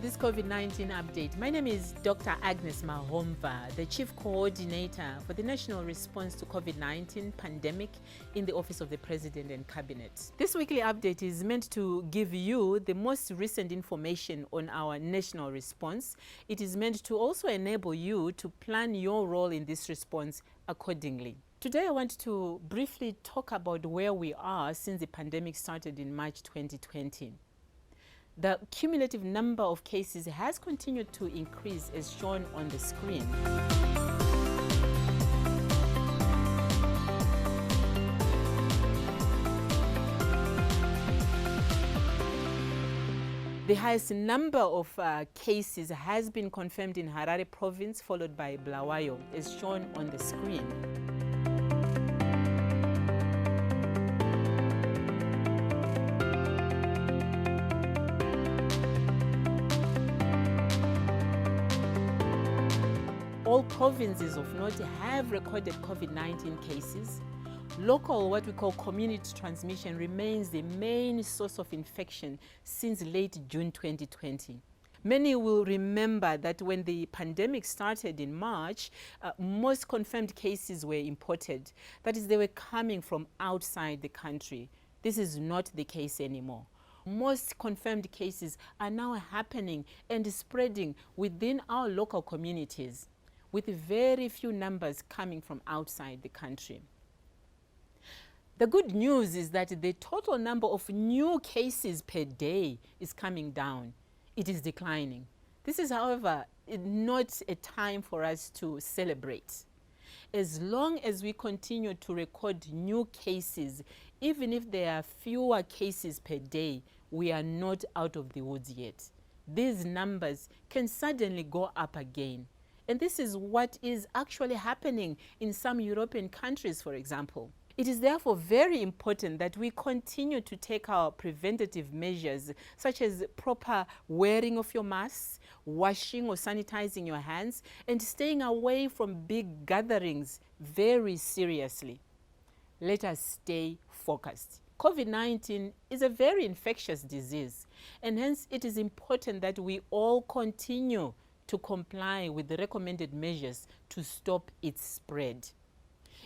this COVID-19 update. My name is Dr. Agness Mahomva, the Chief Coordinator for the National Response to COVID-19 Pandemic in the Office of the President and Cabinet. This weekly update is meant to give you the most recent information on our national response. It is meant to also enable you to plan your role in this response accordingly. Today I want to briefly talk about where we are since the pandemic started in March 2020. The cumulative number of cases has continued to increase as shown on the screen. The highest number of cases has been confirmed in Harare province, followed by Bulawayo, as shown on the screen. All provinces of note have recorded COVID-19 cases. Local, what we call community transmission, remains the main source of infection since late June 2020. Many will remember that when the pandemic started in March, most confirmed cases were imported. That is, they were coming from outside the country. This is not the case anymore. Most confirmed cases are now happening and spreading within our local communities, with very few numbers coming from outside the country. The good news is that the total number of new cases per day is coming down. It is declining. This is, however, not a time for us to celebrate. As long as we continue to record new cases, even if there are fewer cases per day, we are not out of the woods yet. These numbers can suddenly go up again. And this is what is actually happening in some European countries, for example. It is therefore very important that we continue to take our preventative measures, such as proper wearing of your masks, washing or sanitizing your hands, and staying away from big gatherings very seriously. Let us stay focused. COVID-19 is a very infectious disease, and hence it is important that we all continue to comply with the recommended measures to stop its spread.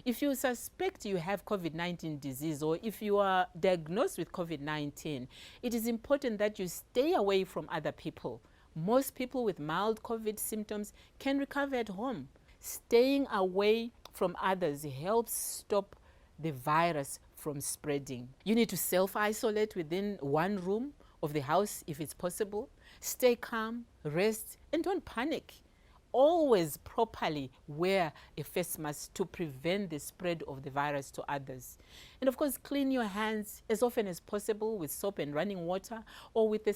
If you suspect you have COVID-19 disease, or if you are diagnosed with COVID-19, it is important that you stay away from other people. Most people with mild COVID symptoms can recover at home. Staying away from others helps stop the virus from spreading. You need to self-isolate within one room of the house if it's possible. Stay calm, rest, and don't panic. Always properly wear a face mask to prevent the spread of the virus to others. And of course, clean your hands as often as possible with soap and running water, or with a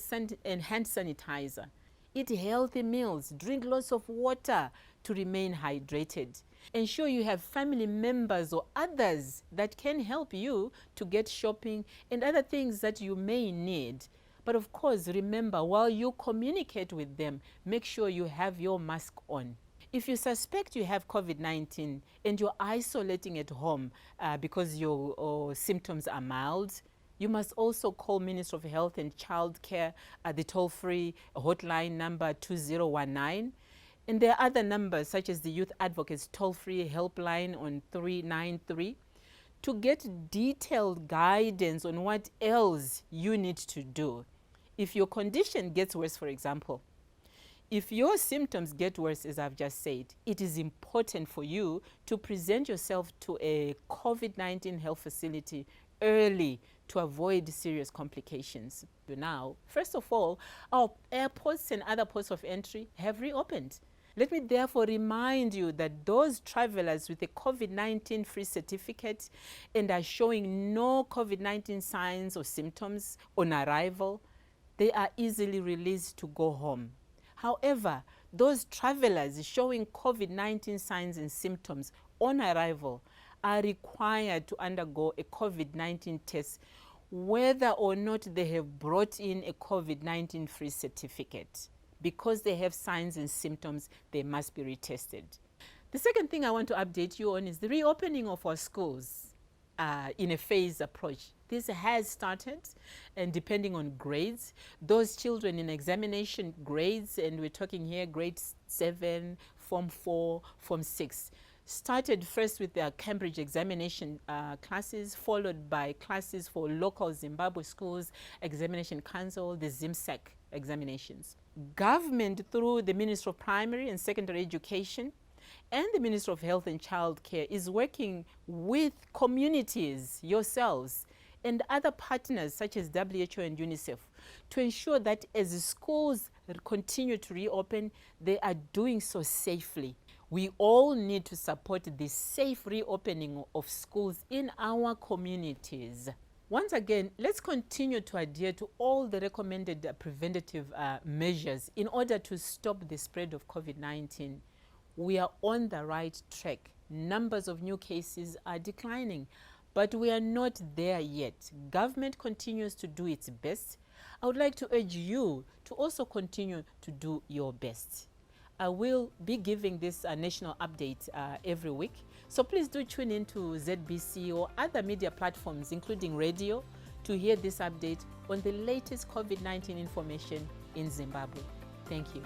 hand sanitizer. Eat healthy meals, drink lots of water to remain hydrated. Ensure you have family members or others that can help you to get shopping and other things that you may need. But of course, remember, while you communicate with them, make sure you have your mask on. If you suspect you have COVID-19 and you're isolating at home because your symptoms are mild, you must also call Ministry of Health and Child Care at the toll-free hotline number 2019. And there are other numbers, such as the Youth Advocates toll-free helpline on 393. To get detailed guidance on what else you need to do. If your condition gets worse, for example, if your symptoms get worse, as I've just said, it is important for you to present yourself to a COVID-19 health facility early to avoid serious complications. Now, first of all, our airports and other ports of entry have reopened. Let me therefore remind you that those travelers with a COVID-19 free certificate and are showing no COVID-19 signs or symptoms on arrival, they are easily released to go home. However, those travelers showing COVID-19 signs and symptoms on arrival are required to undergo a COVID-19 test, whether or not they have brought in a COVID-19 free certificate. Because they have signs and symptoms, they must be retested. The second thing I want to update you on is the reopening of our schools in a phased approach. This has started, and depending on grades, those children in examination grades, and we're talking here grade 7, Form 4, Form 6, started first with their Cambridge examination classes, followed by classes for local Zimbabwe schools, examination council, the ZIMSAC examinations. Government, through the Ministry of Primary and Secondary Education and the Ministry of Health and Child Care, is working with communities, yourselves, and other partners such as WHO and UNICEF to ensure that as the schools continue to reopen, they are doing so safely. We all need to support the safe reopening of schools in our communities. Once again, let's continue to adhere to all the recommended preventative measures in order to stop the spread of COVID-19. We are on the right track. Numbers of new cases are declining, but we are not there yet. Government continues to do its best. I would like to urge you to also continue to do your best. I will be giving this national update every week, so please do tune in to ZBC or other media platforms, including radio, to hear this update on the latest COVID-19 information in Zimbabwe. Thank you.